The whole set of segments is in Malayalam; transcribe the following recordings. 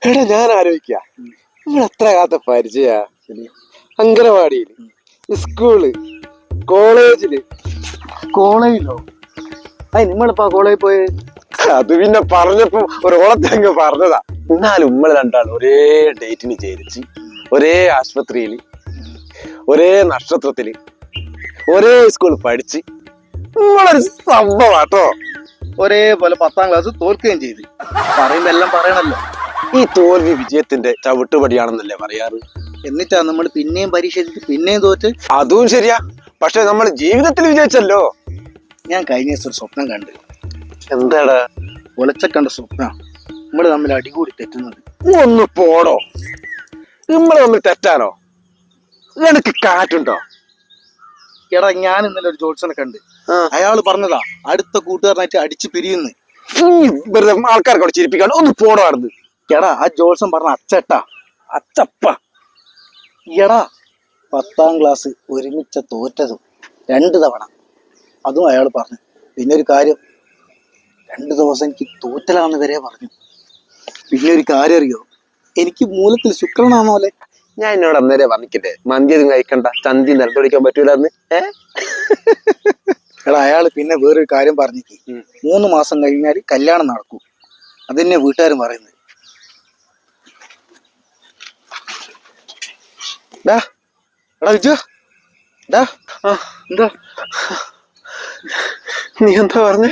എടാ ഞാൻ ആലോചിക്ക നമ്മൾ എത്ര കാലത്തെ പരിചയ അംഗനവാടിയില്, സ്കൂള്, കോളേജില്. കോളേജിലോ? നിങ്ങളിപ്പോ കോളേജിൽ പോയി? അത് പിന്നെ പറഞ്ഞപ്പോ ഒരോളത്തിലങ്ങ് പറഞ്ഞതാ. എന്നാലും നമ്മൾ രണ്ടാളും ഒരേ ഡേറ്റിന് ചേരിച്ച്, ഒരേ ആശുപത്രിയില്, ഒരേ നക്ഷത്രത്തില്, ഒരേ സ്കൂളിൽ പഠിച്ച് നമ്മളൊരു സംഭവാട്ടോ. ഒരേപോലെ 10ാം ക്ലാസ് തോൽക്കുകയും ചെയ്ത്. പറയുമ്പോ എല്ലാം പറയണല്ലോ. ഈ തോൽവി വിജയത്തിന്റെ ചവിട്ടുപടിയാണെന്നല്ലേ പറയാറ്. എന്നിട്ടാ നമ്മൾ പിന്നെയും പരീക്ഷ എഴുതി പിന്നെയും തോറ്റ്. അതും ശരിയാ, പക്ഷെ നമ്മൾ ജീവിതത്തിൽ വിജയിച്ചല്ലോ. ഞാൻ കഴിഞ്ഞ ദിവസം ഒരു സ്വപ്നം കണ്ട്. എന്താടാ? ഒലച്ചക്കണ്ട സ്വപ്നം. നമ്മള് തമ്മിൽ അടികൂടി തെറ്റുന്നത്. ഒന്ന് പോടോ, നമ്മള് തമ്മിൽ തെറ്റാനോ? നിനക്ക് കാറ്റുണ്ടോ? എടാ, ഞാൻ ഇന്നലെ ഒരു ജോത്സനെ കണ്ട്. അയാള് പറഞ്ഞതാ അടുത്ത കൂട്ടുകാരനായിട്ട് അടിച്ചു പിരിയുന്നു. വെറുതെ ആൾക്കാർക്കോട് ചിരിപ്പിക്കാണ്ട് ഒന്ന് പോടോ ആടുന്ന്. എടാ, ആ ജോത്സൻ പറഞ്ഞ അച്ചട്ടാ, അച്ചപ്പ. എടാ, 10ാം ക്ലാസ് ഒരുമിച്ച തോറ്റതും 2 തവണ. അതും അയാൾ പറഞ്ഞു. പിന്നെ ഒരു കാര്യം, 2 ദിവസം എനിക്ക് തോറ്റലാന്ന് വരെ പറഞ്ഞു. പിന്നെ ഒരു കാര്യം അറിയോ, എനിക്ക് മൂലത്തിൽ ശുക്രനാണോലെ. ഞാൻ എന്നോട് അന്നേരെ പറഞ്ഞില്ലേ മന്തിയൊന്നും കഴിക്കണ്ട, ചന്തി നിലത്തൊടിക്കാൻ പറ്റൂല എന്ന്. എടാ, അയാള് പിന്നെ വേറൊരു കാര്യം പറഞ്ഞിക്ക്. 3 മാസം കഴിഞ്ഞാല് കല്യാണം നടക്കും. അതെന്നെ വീട്ടുകാരും പറയുന്നത്. എടാ വിജു, എന്താ നീ എന്താ പറഞ്ഞേ?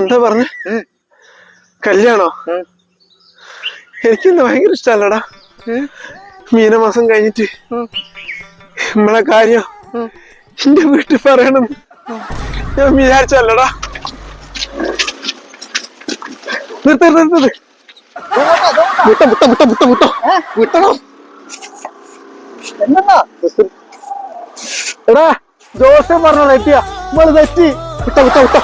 എന്താ പറഞ്ഞേ? കല്യാണോ? എനിക്കെന്താ ഭയങ്കര ഇഷ്ടല്ലടാ. മീനമാസം കഴിഞ്ഞിട്ട് നമ്മളെ കാര്യം എന്റെ വീട്ടിൽ പറയണം ഞാൻ വിചാരിച്ചല്ലടാ. നിർത്തരുത്. വിട്ടോ. എടാ, ജോസഫ് പറഞ്ഞോ തെറ്റിയാ, നമ്മള് തെറ്റി. വിട്ടോ.